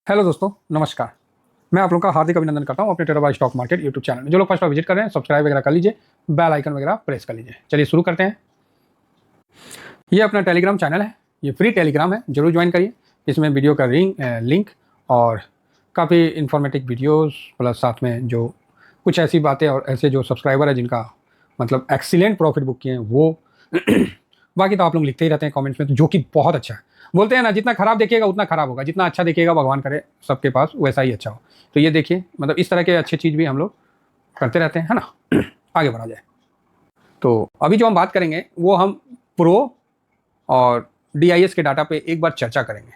Hello दोस्तों, नमस्कार। मैं आप लोगों का हार्दिक अभिनंदन करता हूं अपने टेराबाई स्टॉक मार्केट यूट्यूब चैनल में। जो लोग फर्स्ट बार विजिट कर रहे हैं, सब्सक्राइब वगैरह कर लीजिए, बेल आइकन वगैरह प्रेस कर लीजिए। चलिए शुरू करते हैं। ये अपना टेलीग्राम चैनल है, ये फ्री टेलीग्राम है, जरूर ज्वाइन करिए। इसमें वीडियो का लिंक और काफ़ी इन्फॉर्मेटिव वीडियोज़ प्लस साथ में जो कुछ ऐसी बातें और ऐसे जो सब्सक्राइबर है जिनका मतलब एक्सीलेंट प्रॉफिट बुक किए हैं वो बाकी तो आप लोग लिखते ही रहते हैं कमेंट्स में, तो जो कि बहुत अच्छा है। बोलते हैं ना, जितना खराब देखिएगा उतना खराब होगा, जितना अच्छा देखिएगा भगवान करे सबके पास वैसा ही अच्छा हो। तो ये देखिए, मतलब इस तरह के अच्छी चीज़ भी हम लोग करते रहते हैं, है ना। आगे बढ़ा जाए तो अभी जो हम बात करेंगे वो हम प्रो और DIS के डाटा पे एक बार चर्चा करेंगे।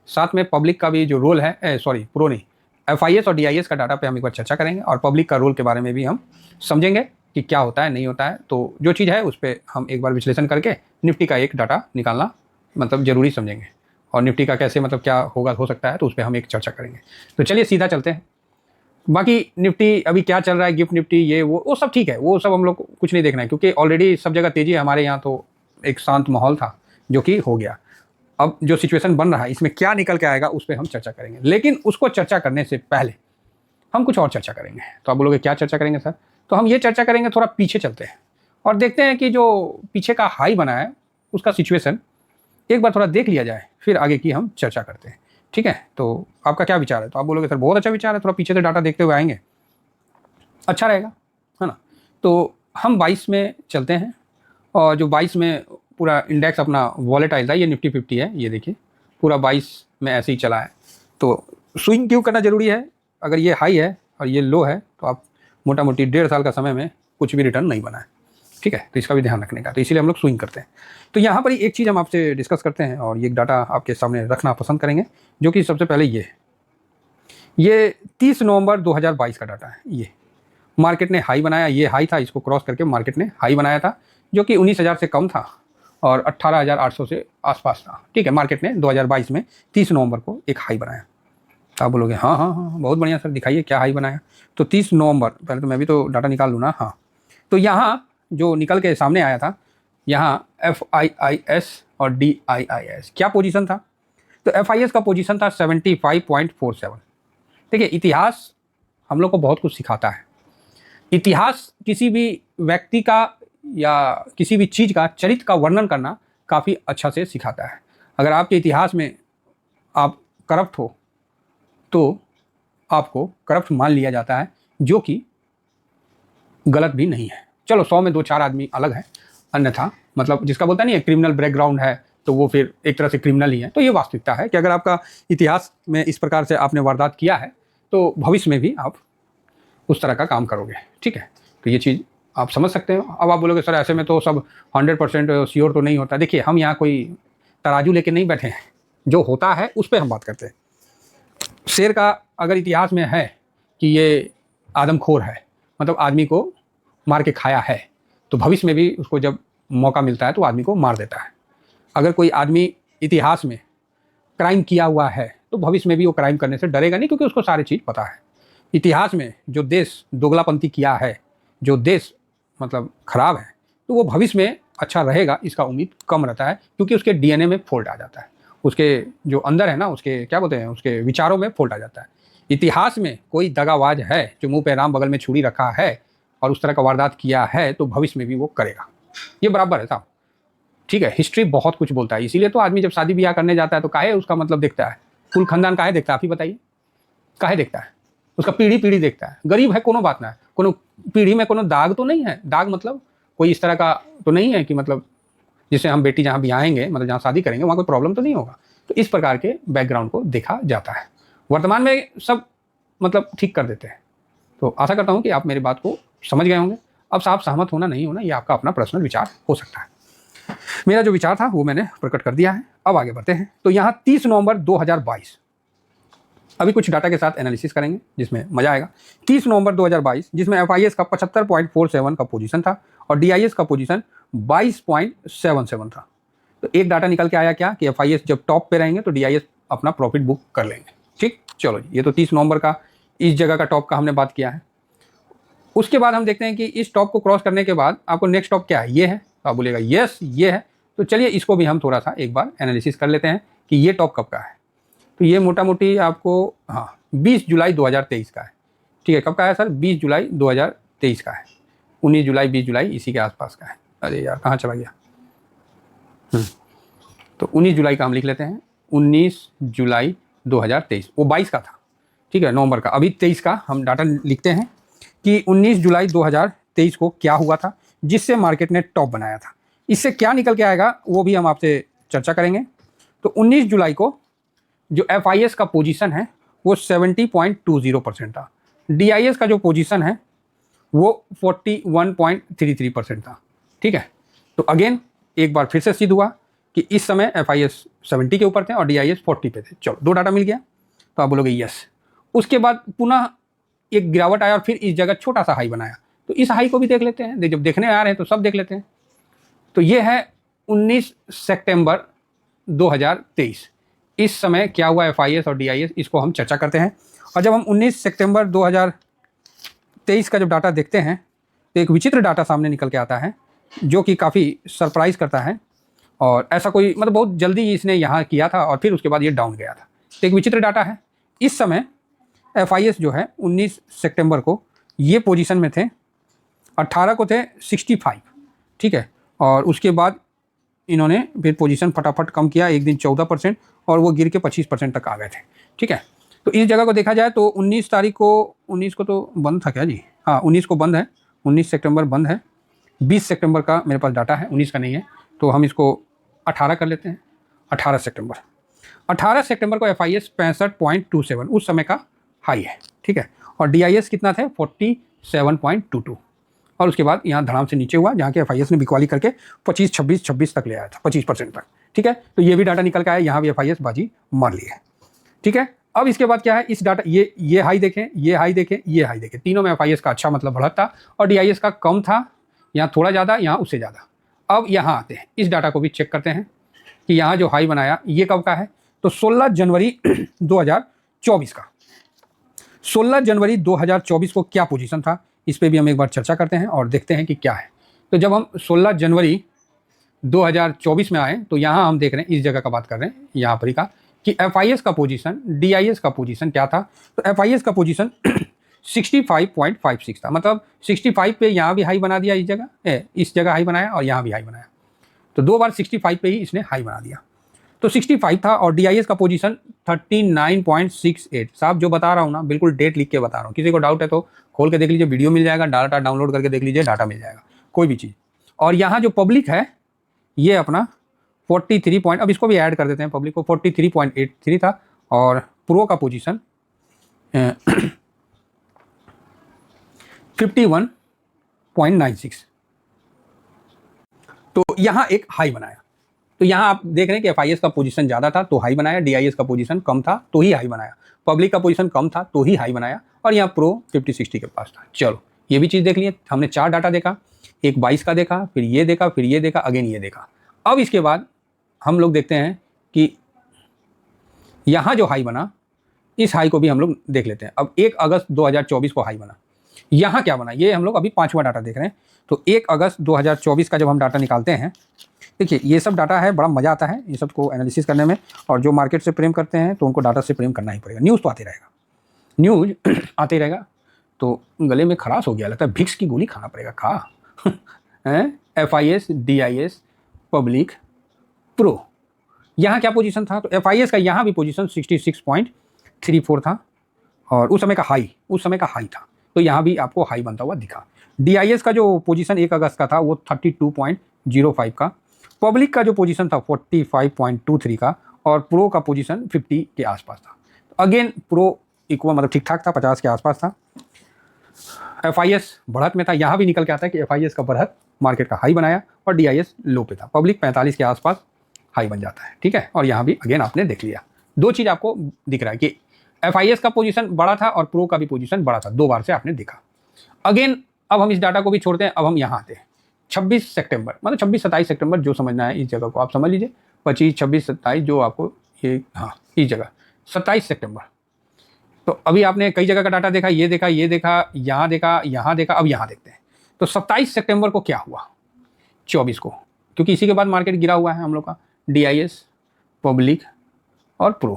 साथ में पब्लिक का भी जो रोल है, सॉरी प्रो नहीं, FIS और DIS का डाटा पे हम एक बार चर्चा करेंगे और पब्लिक का रोल के बारे में भी हम समझेंगे कि क्या होता है नहीं होता है। तो जो चीज़ है उस पर हम एक बार विश्लेषण करके निफ्टी का एक डाटा निकालना मतलब ज़रूरी समझेंगे, और निफ्टी का कैसे मतलब क्या होगा हो सकता है, तो उस पर हम एक चर्चा करेंगे। तो चलिए सीधा चलते हैं। बाकी निफ्टी अभी क्या चल रहा है, गिफ्ट निफ्टी ये वो सब ठीक है, वो सब हम लोग को कुछ नहीं देखना है क्योंकि ऑलरेडी सब जगह तेज़ी है। हमारे यहाँ तो एक शांत माहौल था जो कि हो गया। अब जो सिचुएशन बन रहा है इसमें क्या निकल के आएगा उस पर हम चर्चा करेंगे, लेकिन उसको चर्चा करने से पहले हम कुछ और चर्चा करेंगे। तो आप बोलोगे क्या चर्चा करेंगे सर? तो हम ये चर्चा करेंगे, थोड़ा पीछे चलते हैं और देखते हैं कि जो पीछे का हाई बना है उसका सिचुएशन एक बार थोड़ा देख लिया जाए, फिर आगे की हम चर्चा करते हैं। ठीक है, तो आपका क्या विचार है? तो आप बोलोगे सर बहुत अच्छा विचार है, थोड़ा पीछे से डाटा देखते हुए आएंगे, अच्छा रहेगा, है ना। तो हम 22 में चलते हैं और जो 22 में पूरा इंडेक्स अपना वॉलेटाइल था, ये निफ्टी 50 है, ये देखिए पूरा 22 में ऐसे ही चला है। तो स्विंग क्यों करना ज़रूरी है? अगर ये हाई है और ये लो है तो आप मोटा मोटी 1.5 साल का समय में कुछ भी रिटर्न नहीं बना है। ठीक है, तो इसका भी ध्यान रखने का, तो इसीलिए हम लोग स्विंग करते हैं। तो यहाँ पर एक चीज़ हम आपसे डिस्कस करते हैं और ये डाटा आपके सामने रखना पसंद करेंगे, जो कि सबसे पहले ये 30 नवंबर 2022 का डाटा है। ये मार्केट ने हाई बनाया, ये हाई था, इसको क्रॉस करके मार्केट ने हाई बनाया था जो कि 19,000 से कम था और 18,800 से आसपास था। ठीक है, मार्केट ने 2022 में 30 नवंबर को एक हाई बनाया। तो आप बोलोगे हाँ हाँ हाँ बहुत बढ़िया सर, दिखाइए क्या हाई बनाया। तो 30 नवंबर, पहले तो मैं भी तो डाटा निकाल लूँ ना। हाँ, तो यहाँ जो निकल के सामने आया था, यहाँ FIIS और DIIS क्या पोजीशन था? तो FIS का पोजीशन था 75.47। देखिए, इतिहास हम लोग को बहुत कुछ सिखाता है। इतिहास किसी भी व्यक्ति का या किसी भी चीज़ का चरित्र का वर्णन करना काफ़ी अच्छा से सिखाता है। अगर आपके इतिहास में आप करप्ट हो तो आपको करप्ट मान लिया जाता है, जो कि गलत भी नहीं है। चलो 100 में 2-4 आदमी अलग है, अन्यथा मतलब जिसका बोलता नहीं है क्रिमिनल बैकग्राउंड है तो वो फिर एक तरह से क्रिमिनल ही है। तो ये वास्तविकता है कि अगर आपका इतिहास में इस प्रकार से आपने वारदात किया है तो भविष्य में भी आप उस तरह का काम करोगे। ठीक है, तो ये चीज़ आप समझ सकते हो। अब आप बोलोगे सर ऐसे में तो सब 100% श्योर तो नहीं होता। देखिए, हम यहाँ कोई तराजू लेके नहीं बैठे हैं, जो होता है उस पर हम बात करते हैं। शेर का अगर इतिहास में है कि ये आदमखोर है, मतलब आदमी को मार के खाया है, तो भविष्य में भी उसको जब मौका मिलता है तो आदमी को मार देता है। अगर कोई आदमी इतिहास में क्राइम किया हुआ है तो भविष्य में भी वो क्राइम करने से डरेगा नहीं, क्योंकि उसको सारी चीज़ पता है। इतिहास में जो देश दोगलापंथी किया है, जो देश मतलब खराब है, तो वो भविष्य में अच्छा रहेगा इसका उम्मीद कम रहता है, क्योंकि उसके DNA में फॉल्ट आ जाता है, उसके जो अंदर है ना, उसके क्या बोलते हैं, उसके विचारों में फॉल्ट आ जाता है। इतिहास में कोई दगाबाज है जो मुंह पे राम बगल में छुरी रखा है और उस तरह का वारदात किया है तो भविष्य में भी वो करेगा, ये बराबर है साहब। ठीक है, हिस्ट्री बहुत कुछ बोलता है, इसीलिए तो आदमी जब शादी ब्याह करने जाता है तो काहे उसका मतलब देखता है, कुल खानदान काहे देखता है, आप ही बताइए, काहे देखता है, उसका पीढ़ी पीढ़ी देखता है। गरीब है कोनो बात ना है, कोनो पीढ़ी में कोनो दाग तो नहीं है, दाग मतलब कोई इस तरह का तो नहीं है कि मतलब जिससे हम बेटी जहाँ ब्याहेंगे, मतलब जहाँ शादी करेंगे वहाँ कोई प्रॉब्लम तो नहीं होगा। तो इस प्रकार के बैकग्राउंड को देखा जाता है। वर्तमान में सब मतलब ठीक कर देते हैं। तो आशा करता हूँ कि आप मेरी बात को समझ गए होंगे। अब साहब सहमत होना नहीं होना ये आपका अपना पर्सनल विचार हो सकता है। मेरा जो विचार था वो मैंने प्रकट कर दिया है। अब आगे बढ़ते हैं। तो यहाँ 30 नवंबर 2022 अभी कुछ डाटा के साथ एनालिसिस करेंगे जिसमें मजा आएगा। 30 नवंबर 2022 जिसमें FIS का 75.47 का पोजीशन था और DIS का पोजीशन 22.77 था। तो एक डाटा निकल के आया क्या कि FIS जब टॉप पे रहेंगे तो DIS अपना प्रॉफिट बुक कर लेंगे। ठीक, चलो जी, ये तो 30 नवंबर का इस जगह का टॉप का हमने बात किया है। उसके बाद हम देखते हैं कि इस टॉप को क्रॉस करने के बाद आपको नेक्स्ट टॉप क्या है, ये है। तो आप बोलेगा यस ये है। तो चलिए इसको भी हम थोड़ा सा एक बार एनालिसिस कर लेते हैं कि ये टॉप कब का है। तो ये मोटा मोटी आपको हाँ 20 जुलाई 2023 का है। ठीक है, कब का है सर? 20 जुलाई 2023 का है। 19 जुलाई 20 जुलाई इसी के आसपास का है। अरे यार कहाँ चला गया? तो 19 जुलाई का हम लिख लेते हैं। 19 जुलाई 2023, वो 22 का था। ठीक है, नवंबर का। अभी 23 का हम डाटा लिखते हैं कि 19 जुलाई 2023 को क्या हुआ था जिससे मार्केट ने टॉप बनाया था। इससे क्या निकल के आएगा वो भी हम आपसे चर्चा करेंगे। तो 19 जुलाई को जो FIS का पोजीशन है वो 70.20% था। DIS का जो पोजीशन है वो 41.33% था। ठीक है, तो अगेन एक बार फिर से सिद्ध हुआ कि इस समय FIS 70 के ऊपर थे और DIS 40 पे थे। चलो, दो डाटा मिल गया, तो आप बोलोगे यस। उसके बाद पुनः एक गिरावट आया और फिर इस जगह छोटा सा हाई बनाया। तो इस हाई को भी देख लेते हैं, जब देखने आ रहे हैं तो सब देख लेते हैं। तो ये है 19 सितंबर 2023। इस समय क्या हुआ FIS और DIS, इसको हम चर्चा करते हैं। और जब हम 19 सितंबर 2023 का जब डाटा देखते हैं तो एक विचित्र डाटा सामने निकल के आता है जो कि काफ़ी सरप्राइज़ करता है। और ऐसा कोई मतलब बहुत जल्दी इसने यहाँ किया था और फिर उसके बाद ये डाउन गया था। तो एक विचित्र डाटा है। इस समय FIS जो है 19 सितंबर को ये पोजीशन में थे, 18 को थे 65। ठीक है, और उसके बाद इन्होंने फिर पोजीशन फटाफट कम किया, एक दिन 14% और वो गिर के 25% तक आ गए थे। ठीक है, तो इस जगह को देखा जाए तो 19 तारीख को, 19 को तो बंद था क्या जी? हाँ 19 को बंद है, 19 सितंबर बंद है। 20 सितंबर का मेरे पास डाटा है, 19 का नहीं है, तो हम इसको 18 कर लेते हैं। 18 सितंबर को FIS 65.27 उस समय का हाई है। ठीक है, और DIS कितना थे? 47.22 और उसके बाद यहाँ धड़ाम से नीचे हुआ जहाँ के FIS ने बिकवाली करके 26 तक ले आया था, 25% तक। ठीक है, तो ये भी डाटा निकल के आया, यहाँ भी FIS बाजी मार ली है। ठीक है, अब इसके बाद क्या है? इस डाटा ये हाई देखें, ये हाई देखें, ये हाई देखें, तीनों में FIS का अच्छा मतलब बढ़त था और DIS का कम था, यहाँ थोड़ा ज़्यादा, यहाँ उससे ज़्यादा। अब यहाँ आते हैं, इस डाटा को भी चेक करते हैं कि यहाँ जो हाई बनाया ये कब का है? तो 16 जनवरी 2024 का। 16 जनवरी 2024 को क्या पोजीशन था, इस पे भी हम एक बार चर्चा करते हैं और देखते हैं कि क्या है। तो जब हम 16 जनवरी 2024 में आए तो यहाँ हम देख रहे हैं, इस जगह का बात कर रहे हैं, यहाँ पर ही का कि FIS का पोजीशन, DIS का पोजीशन क्या था? तो FIS का पोजीशन 65.56 था। मतलब 65 पे यहाँ भी हाई बना दिया, इस जगह हाई बनाया और यहाँ भी हाई बनाया, तो दो बार 65 पे ही इसने हाई बना दिया। तो 65 था और DIS का पोजीशन 39.68। साहब जो बता रहा हूँ ना, बिल्कुल डेट लिख के बता रहा हूँ। किसी को डाउट है तो खोल के देख लीजिए, वीडियो मिल जाएगा, डाटा डाउनलोड करके देख लीजिए, डाटा मिल जाएगा, कोई भी चीज़। और यहाँ जो पब्लिक है ये अपना 43 पॉइंट, अब इसको भी ऐड कर देते हैं पब्लिक को, 43.83 था और प्रो का पोजीशन 51.96। तो यहाँ एक हाई बनाया। तो यहाँ आप देख रहे हैं कि FIS का पोजीशन ज़्यादा था तो हाई बनाया, DIS का पोजीशन कम था तो ही हाई बनाया, पब्लिक का पोजीशन कम था तो ही हाई बनाया और यहाँ प्रो 50-60 के पास था। चलो ये भी चीज़ देख लिए, हमने 4 डाटा देखा, एक 22 का देखा, फिर ये देखा, फिर ये देखा, अगेन ये देखा। अब इसके बाद हम लोग देखते हैं कि यहाँ जो हाई बना, इस हाई को भी हम लोग देख लेते हैं। अब 1 अगस्त 2024 को हाई बना, यहाँ क्या बना, ये हम लोग अभी 5वां डाटा देख रहे हैं। तो 1 अगस्त 2024 का जब हम डाटा निकालते हैं, देखिए ये सब डाटा है, बड़ा मज़ा आता है ये सब को एनालिसिस करने में। और जो मार्केट से प्रेम करते हैं तो उनको डाटा से प्रेम करना ही पड़ेगा। न्यूज़ तो आते रहेगा, न्यूज़ आते रहेगा। तो गले में खराश हो गया, लगता है भिक्स की गोली खाना पड़ेगा, खा FIS, DIS, पब्लिक, प्रो, यहाँ क्या पोजीशन था? तो FIS का यहाँ भी पोजीशन 66.34 था और उस समय का हाई था, तो यहाँ भी आपको हाई बनता हुआ दिखा। DIS का जो पोजीशन 1 अगस्त का था वो 32.05 का, पब्लिक का जो पोजीशन था 45.23 का और प्रो का पोजीशन 50 के आसपास था। तो अगेन प्रो इक्वल मतलब ठीक ठाक था, 50 के आसपास था। FIS बढ़त में था, यहाँ भी निकल के आता है कि FIS का बढ़त मार्केट का हाई बनाया और DIS लो पे था, पब्लिक 45 के आसपास हाई बन जाता है। ठीक है, और यहाँ भी अगेन आपने देख लिया, दो चीज़ आपको दिख रहा है कि FIS का पोजीशन बड़ा था और प्रो का भी पोजीशन बड़ा था, दो बार से आपने देखा। अगेन अब हम इस डाटा को भी छोड़ते हैं, अब हम यहाँ आते हैं 26 सितंबर, मतलब 26-27 सितंबर जो समझना है इस जगह को आप समझ लीजिए, 25, 26, 27 जो आपको ये, हाँ इस जगह 27 सितंबर। तो अभी आपने कई जगह का डाटा देखा, ये देखा, ये देखा, यहाँ देखा, यहाँ देखा, अब यहाँ देखते हैं। तो 27 सितंबर को क्या हुआ? 24 को, क्योंकि इसी के बाद मार्केट गिरा हुआ है हम लोग का, DIS, पब्लिक और प्रो।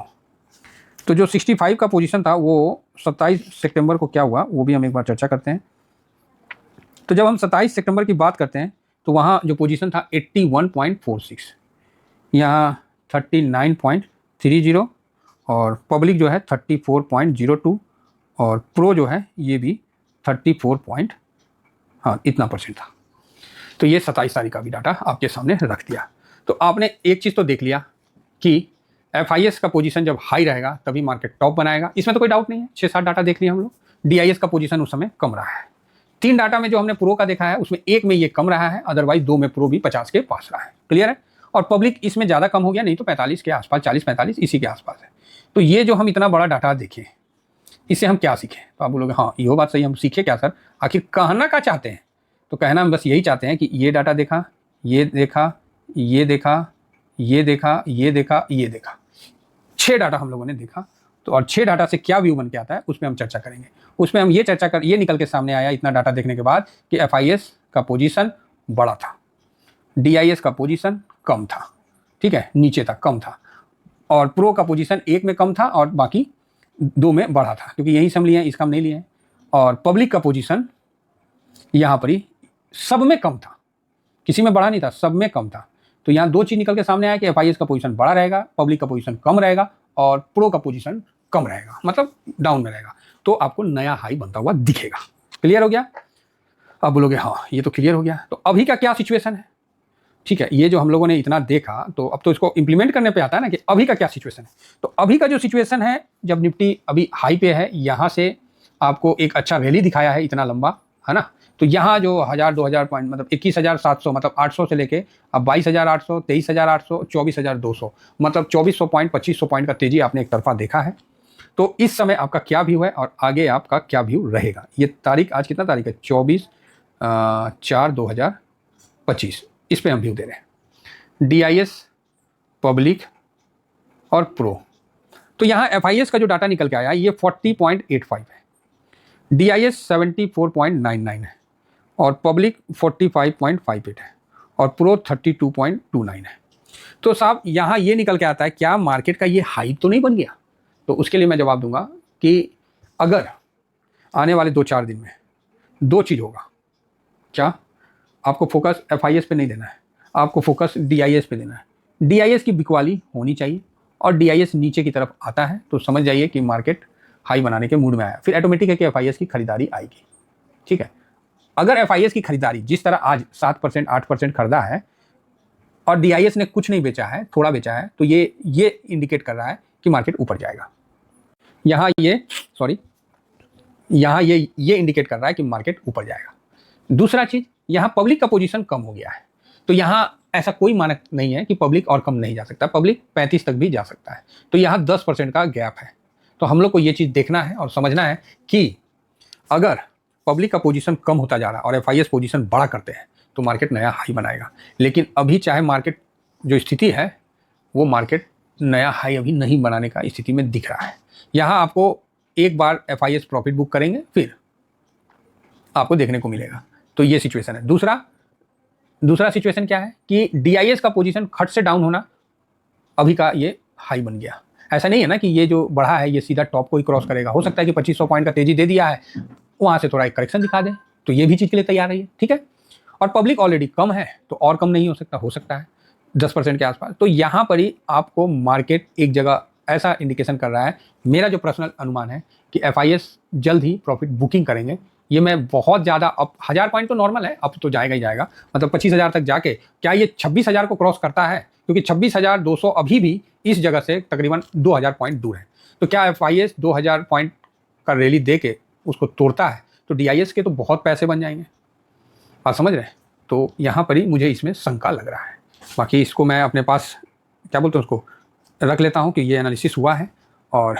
तो जो 65 का पोजीशन था वो 27 सितंबर को क्या हुआ वो भी हम एक बार चर्चा करते हैं। तो जब हम 27 सितंबर की बात करते हैं तो वहाँ जो पोजीशन था 81.46, यहाँ 39.30 और पब्लिक जो है 34.02 और प्रो जो है ये भी 34 हाँ इतना परसेंट था। तो ये 27 तारीख का भी डाटा आपके सामने रख दिया। तो आपने एक चीज़ तो देख लिया कि FIS का पोजीशन जब हाई रहेगा तभी मार्केट टॉप बनाएगा, इसमें तो कोई डाउट नहीं है। 6-7 डाटा देख लिया हम लोग। DIS का पोजीशन उस समय कम रहा है। 3 डाटा में जो हमने प्रो का देखा है उसमें एक में ये कम रहा है, अदरवाइज 2 में प्रो भी 50 के पास रहा है। क्लियर है। और पब्लिक इसमें ज़्यादा कम हो गया, नहीं तो 45 के आसपास, 40-45 इसी के आसपास है। तो ये जो हम इतना बड़ा डाटा देखें इससे हम क्या सीखें? तो आप बोलोगे हाँ ये बात सही, हम सीखे क्या सर, आखिर कहना क्या चाहते हैं? तो कहना हम बस यही चाहते हैं कि ये डाटा देखा, ये देखा, ये देखा, ये देखा, ये देखा, ये देखा, 6 डाटा हम लोगों ने देखा। तो और 6 डाटा से क्या व्यू बन के आता है उस पर हम चर्चा करेंगे। उसमें हम ये निकल के सामने आया इतना डाटा देखने के बाद कि FIS का पोजीशन बड़ा था, DIS का पोजीशन कम था, ठीक है, नीचे था, कम था, और प्रो का पोजीशन एक में कम था और बाकी 2 में बढ़ा था, क्योंकि यही से हम लिए हैं, इसका हम नहीं लिए हैं। और पब्लिक का पोजीशन यहाँ पर ही सब में कम था, किसी में बढ़ा नहीं था, सब में कम था। तो यहाँ 2 चीज़ निकल के सामने आया कि FIS का पोजीशन बड़ा रहेगा, पब्लिक का पोजीशन कम रहेगा और प्रो का पोजीशन कम रहेगा, मतलब डाउन में रहेगा। तो आपको नया हाई बनता हुआ दिखेगा। क्लियर हो गया? अब बोलोगे हाँ ये तो क्लियर हो गया। तो अभी का क्या सिचुएशन है? ठीक है, ये जो हम लोगों ने इतना देखा तो अब तो इसको इंप्लीमेंट करने पे आता है ना कि अभी का क्या सिचुएशन है। तो अभी का जो सिचुएशन है, जब निफ्टी अभी हाई पे है, यहाँ से आपको एक अच्छा रैली दिखाया है इतना लंबा, है ना। तो यहाँ जो 1000-2000 पॉइंट, मतलब 21,700, मतलब 800 से लेके अब 22,800, 23,800, 24,200, मतलब 2400 पॉइंट, 2500 पॉइंट का तेजी आपने एक तरफा देखा है। तो इस समय आपका क्या व्यू है और आगे आपका क्या व्यू रहेगा? ये तारीख, आज कितना तारीख है? 24/4/2025। इस पे हम व्यू दे रहे हैं। DIS, पब्लिक और प्रो। तो यहाँ FIS का जो डाटा निकल के आया ये 40.85 है, DIS 74.99 है और पब्लिक 45.58 है और प्रो 32.29 है। तो साहब यहाँ ये निकल के आता है, क्या मार्केट का ये हाई तो नहीं बन गया? तो उसके लिए मैं जवाब दूंगा कि अगर आने वाले 2-4 दिन में 2 चीज़ होगा। क्या? आपको फोकस FIS पे नहीं देना है, आपको फोकस DIS पे देना है। DIS की बिकवाली होनी चाहिए और DIS नीचे की तरफ आता है तो समझ जाइए कि मार्केट हाई बनाने के मूड में आया, फिर ऑटोमेटिक है कि FIS की खरीदारी आएगी। ठीक है, अगर FIS की खरीदारी जिस तरह आज 7%, 8% खरीदा है और DIS ने कुछ नहीं बेचा है, थोड़ा बेचा है, तो ये इंडिकेट कर रहा है कि मार्केट ऊपर जाएगा। यहाँ ये इंडिकेट कर रहा है कि मार्केट ऊपर जाएगा। दूसरा चीज, यहाँ पब्लिक का पोजीशन कम हो गया है, तो यहाँ ऐसा कोई मानक नहीं है कि पब्लिक और कम नहीं जा सकता, पब्लिक 35 तक भी जा सकता है। तो यहाँ 10% का गैप है। तो हम लोग को ये चीज़ देखना है और समझना है कि अगर पब्लिक का पोजीशन कम होता जा रहा है और FIS पोजीशन बड़ा करते हैं तो मार्केट नया हाई बनाएगा। लेकिन अभी चाहे मार्केट जो स्थिति है वो मार्केट नया हाई अभी नहीं बनाने का स्थिति में दिख रहा है। यहाँ आपको एक बार FIS प्रॉफिट बुक करेंगे फिर आपको देखने को मिलेगा। तो ये सिचुएशन है। दूसरा सिचुएशन क्या है कि DIS का पोजीशन खट से डाउन होना, अभी का ये हाई बन गया। ऐसा नहीं है ना कि ये जो बढ़ा है ये सीधा टॉप को ही क्रॉस करेगा। हो सकता है कि 2500 पॉइंट का तेजी दे दिया है, वहाँ से थोड़ा एक करेक्शन दिखा दे, तो ये भी चीज़ के लिए तैयार रहिए। ठीक है, और पब्लिक ऑलरेडी कम है तो और कम नहीं हो सकता है 10% के आसपास। तो यहाँ पर ही आपको मार्केट एक जगह ऐसा इंडिकेशन कर रहा है। मेरा जो पर्सनल अनुमान है कि FIS जल्द ही प्रॉफिट बुकिंग करेंगे। ये मैं बहुत ज़्यादा, अब 1000 पॉइंट तो नॉर्मल है, अब तो जाएगा ही जाएगा, मतलब 25,000 तक जाके क्या ये 26,000 को क्रॉस करता है? क्योंकि 26,200 अभी भी इस जगह से तकरीबन 2,000 पॉइंट दूर है। तो क्या FIS 2,000 पॉइंट का रैली दे के उसको तोड़ता है तो DIS के तो बहुत पैसे बन जाएंगे। आप समझ रहे हैं? तो यहाँ पर ही मुझे इसमें शंका लग रहा है। बाकी इसको मैं अपने पास क्या बोलते हैं उसको रख लेता हूँ कि ये एनालिसिस हुआ है और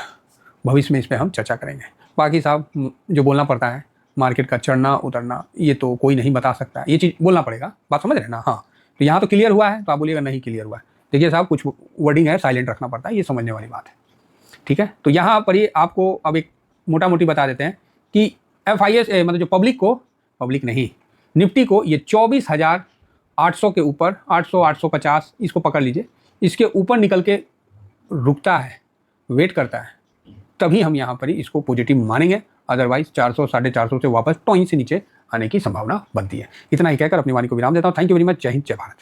भविष्य में इस पर हम चर्चा करेंगे। बाकी साहब जो बोलना पड़ता है, मार्केट का चढ़ना उतरना ये तो कोई नहीं बता सकता, ये चीज़ बोलना पड़ेगा। बात समझ रहे हैं ना? हाँ, तो यहाँ तो क्लियर हुआ है, तो आप बोलिएगा नहीं क्लियर हुआ है। देखिए साहब, कुछ वर्डिंग है साइलेंट रखना पड़ता है, ये समझने वाली बात है। ठीक है, तो यहाँ पर ही आपको अब एक मोटा मोटी बता देते हैं कि FIS मतलब जो पब्लिक नहीं, निफ्टी को ये 24,800 के ऊपर, 800, 850 इसको पकड़ लीजिए, इसके ऊपर निकल के रुकता है, वेट करता है तभी हम यहाँ पर ही इसको पॉजिटिव मानेंगे, अदरवाइज 400 450 से वापस टॉइन से नीचे आने की संभावना बनती है। इतना ही कहकर अपनी वाणी को विराम देता हूँ। Thank you very much. जय हिंद, जय भारत।